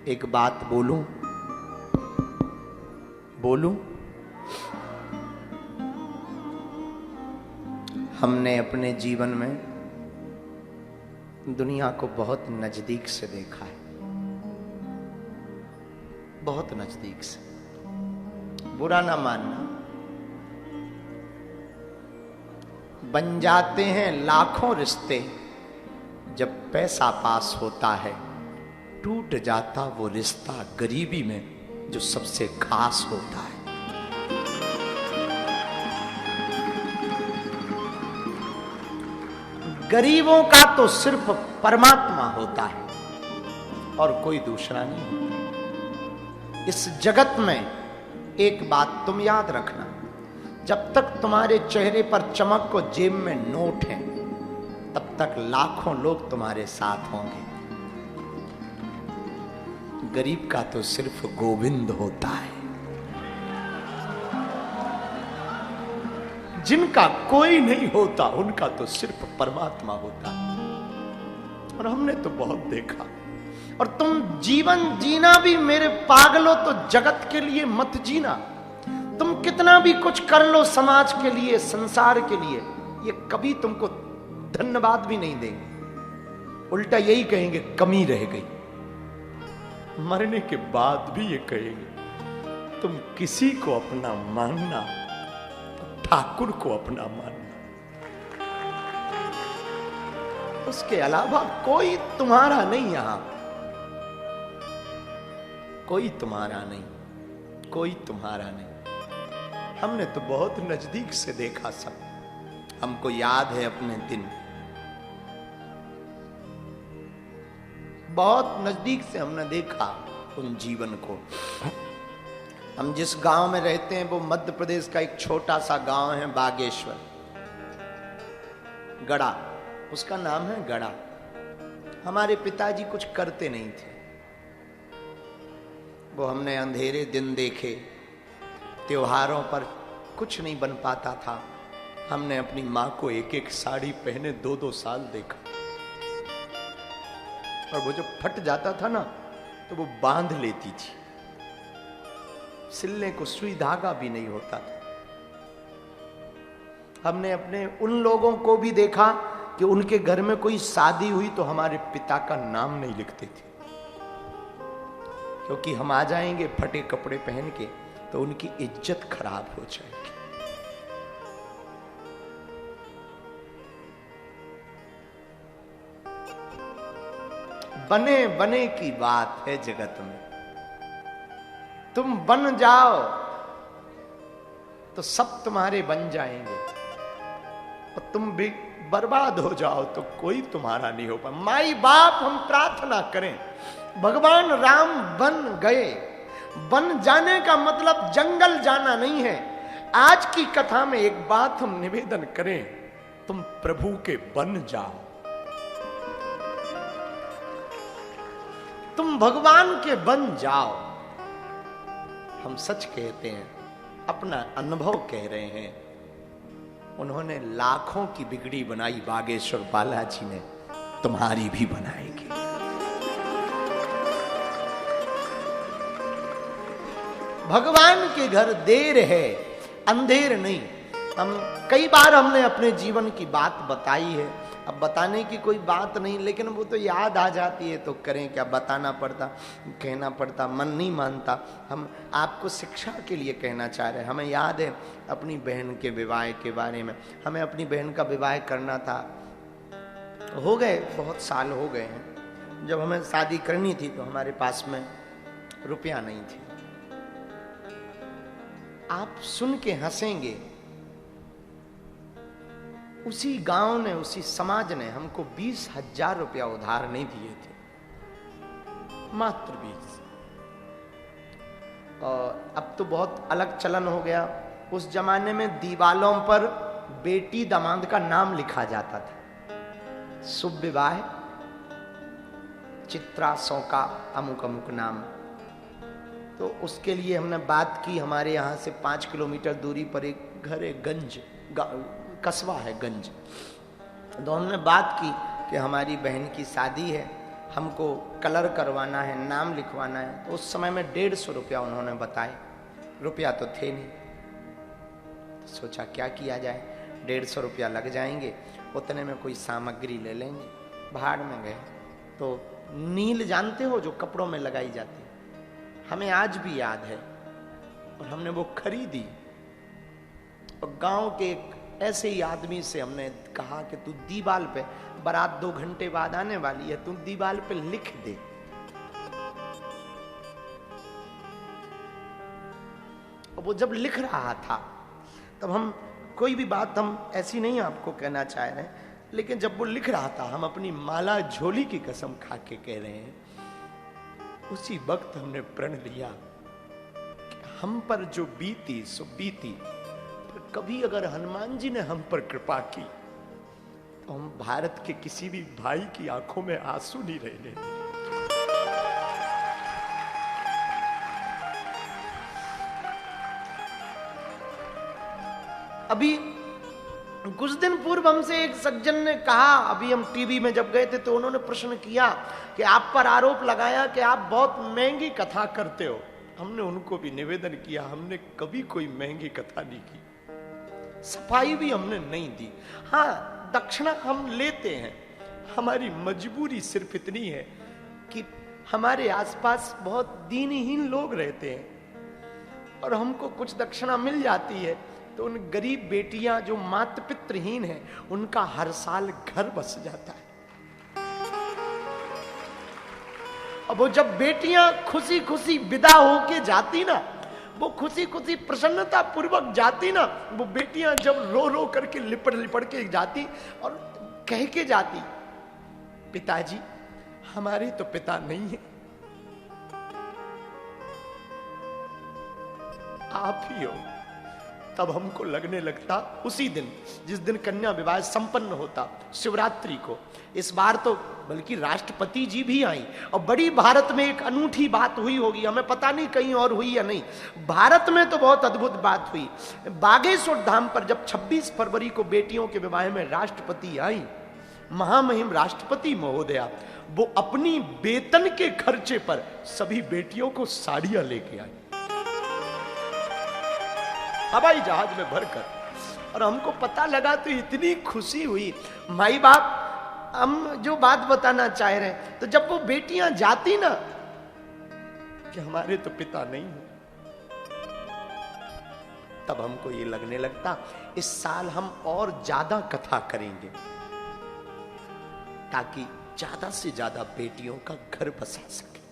एक बात बोलूं? बोलूं? हमने अपने जीवन में दुनिया को बहुत नजदीक से देखा है, बहुत नजदीक से। बुरा ना मानना, बन जाते हैं लाखों रिश्ते, जब पैसा पास होता है टूट जाता वो रिश्ता गरीबी में जो सबसे खास होता है। गरीबों का तो सिर्फ परमात्मा होता है और कोई दूसरा नहीं होता। इस जगत में एक बात तुम याद रखना, जब तक तुम्हारे चेहरे पर चमक को जेब में नोट है तब तक लाखों लोग तुम्हारे साथ होंगे। गरीब का तो सिर्फ गोविंद होता है। जिनका कोई नहीं होता उनका तो सिर्फ परमात्मा होता है। और हमने तो बहुत देखा। और तुम जीवन जीना भी मेरे पागलों तो जगत के लिए मत जीना। तुम कितना भी कुछ कर लो समाज के लिए, संसार के लिए, ये कभी तुमको धन्यवाद भी नहीं देंगे, उल्टा यही कहेंगे कमी रह गई। मरने के बाद भी ये कहेंगे तुम किसी को अपना मानना, ठाकुर को अपना मानना, उसके अलावा कोई तुम्हारा नहीं। यहां कोई तुम्हारा नहीं, कोई तुम्हारा नहीं। हमने तो बहुत नजदीक से देखा सब। हमको याद है अपने दिन, बहुत नजदीक से हमने देखा उन जीवन को। हम जिस गांव में रहते हैं वो मध्य प्रदेश का एक छोटा सा गांव है, बागेश्वर, गड़ा, उसका नाम है गड़ा। हमारे पिताजी कुछ करते नहीं थे, वो हमने अंधेरे दिन देखे। त्योहारों पर कुछ नहीं बन पाता था। हमने अपनी माँ को एक एक साड़ी पहने 2-2 साल देखा। और वो जब फट जाता था ना तो वो बांध लेती थी, सिलने को सुई धागा भी नहीं होता था। हमने अपने उन लोगों को भी देखा कि उनके घर में कोई शादी हुई तो हमारे पिता का नाम नहीं लिखते थे, क्योंकि हम आ जाएंगे फटे कपड़े पहन के तो उनकी इज्जत खराब हो जाएगी। बने बने की बात है जगत में। तुम बन जाओ तो सब तुम्हारे बन जाएंगे, और तुम भी बर्बाद हो जाओ तो कोई तुम्हारा नहीं हो पाए। माई बाप हम प्रार्थना करें, भगवान राम बन गए। बन जाने का मतलब जंगल जाना नहीं है। आज की कथा में एक बात हम निवेदन करें, तुम प्रभु के बन जाओ, तुम भगवान के बन जाओ। हम सच कहते हैं, अपना अनुभव कह रहे हैं। उन्होंने लाखों की बिगड़ी बनाई, बागेश्वर बालाजी ने तुम्हारी भी बनाएगी। भगवान के घर देर है, अंधेर नहीं। हम कई बार हमने अपने जीवन की बात बताई है, अब बताने की कोई बात नहीं, लेकिन वो तो याद आ जाती है तो करें क्या, बताना पड़ता, कहना पड़ता, मन नहीं मानता। हम आपको शिक्षा के लिए कहना चाह रहे हैं। हमें याद है अपनी बहन के विवाह के बारे में। हमें अपनी बहन का विवाह करना था, हो गए बहुत साल हो गए हैं। जब हमें शादी करनी थी तो हमारे पास में रुपया नहीं थी। आप सुन के हंसेंगे, उसी गांव ने, उसी समाज ने हमको 20,000 रुपया उधार नहीं दिए थे, मात्र 20। और अब तो बहुत अलग चलन हो गया। उस जमाने में दीवालों पर बेटी दामाद का नाम लिखा जाता था। शुभ विवाह चित्रा सौका अमुक अमुक नाम। तो उसके लिए हमने बात की। हमारे यहाँ से 5 किलोमीटर दूरी पर एक घर है, गंज कस्बा है गंज। तो हमने बात की कि हमारी बहन की शादी है, हमको कलर करवाना है, नाम लिखवाना है, तो उस समय में 150 रुपया उन्होंने बताए। रुपया तो थे नहीं, तो सोचा क्या किया जाए, 150 रुपया लग जाएंगे, उतने में कोई सामग्री ले लेंगे। भाड़ में गए तो नील जानते हो जो कपड़ों में लगाई जाती है, हमें आज भी याद है, और हमने वो खरीदी। और गांव के एक ऐसे ही आदमी से हमने कहा कि तू दीवाल पे, बारात 2 घंटे बाद आने वाली है, तू दीवाल पे लिख दे। और वो जब लिख रहा था तब हम कोई भी बात हम ऐसी नहीं आपको कहना चाह रहे हैं, लेकिन जब वो लिख रहा था हम अपनी माला झोली की कसम खा के कह रहे हैं, उसी वक्त हमने प्रण लिया कि हम पर जो बीती सो बीती, पर कभी अगर हनुमान जी ने हम पर कृपा की तो हम भारत के किसी भी भाई की आंखों में आंसू नहीं रहने देंगे। अभी कुछ दिन पूर्व हमसे एक सज्जन ने कहा, अभी हम टीवी में जब गए थे तो उन्होंने प्रश्न किया कि आप पर आरोप लगाया कि आप बहुत महंगी कथा करते हो। हमने उनको भी निवेदन किया, हमने कभी कोई महंगी कथा नहीं की, सफाई भी हमने नहीं दी। हाँ, दक्षिणा हम लेते हैं, हमारी मजबूरी सिर्फ इतनी है कि हमारे आसपास बहुत दीनहीन लोग रहते हैं और हमको कुछ दक्षिणा मिल जाती है तो उन गरीब बेटियां जो माता पितृहीन हैं उनका हर साल घर बस जाता है। अब वो जब बेटियां खुशी खुशी विदा होके जाती ना, वो खुशी खुशी प्रसन्नता पूर्वक जाती ना, वो बेटियां जब रो रो करके लिपट लिपट के जाती और कह के जाती, पिताजी हमारे तो पिता नहीं है, आप ही हो। तब हमको लगने लगता, उसी दिन जिस दिन कन्या विवाह संपन्न होता, शिवरात्रि को, इस बार तो बल्कि राष्ट्रपति जी भी आई और बड़ी भारत में एक अनूठी बात हुई होगी, हमें पता नहीं कहीं और हुई या नहीं, भारत में तो बहुत अद्भुत बात हुई। बागेश्वर धाम पर जब 26 फरवरी को बेटियों के विवाह में राष्ट्रपति आई, महामहिम राष्ट्रपति महोदया, वो अपनी वेतन के खर्चे पर सभी बेटियों को साड़ियां लेके आई हवाई जहाज में भरकर, और हमको पता लगा तो इतनी खुशी हुई। माई बाप हम जो बात बताना चाह रहे हैं, तो जब वो बेटियां जाती ना कि हमारे तो पिता नहीं है, तब हमको ये लगने लगता इस साल हम और ज्यादा कथा करेंगे ताकि ज्यादा से ज्यादा बेटियों का घर बसा सके।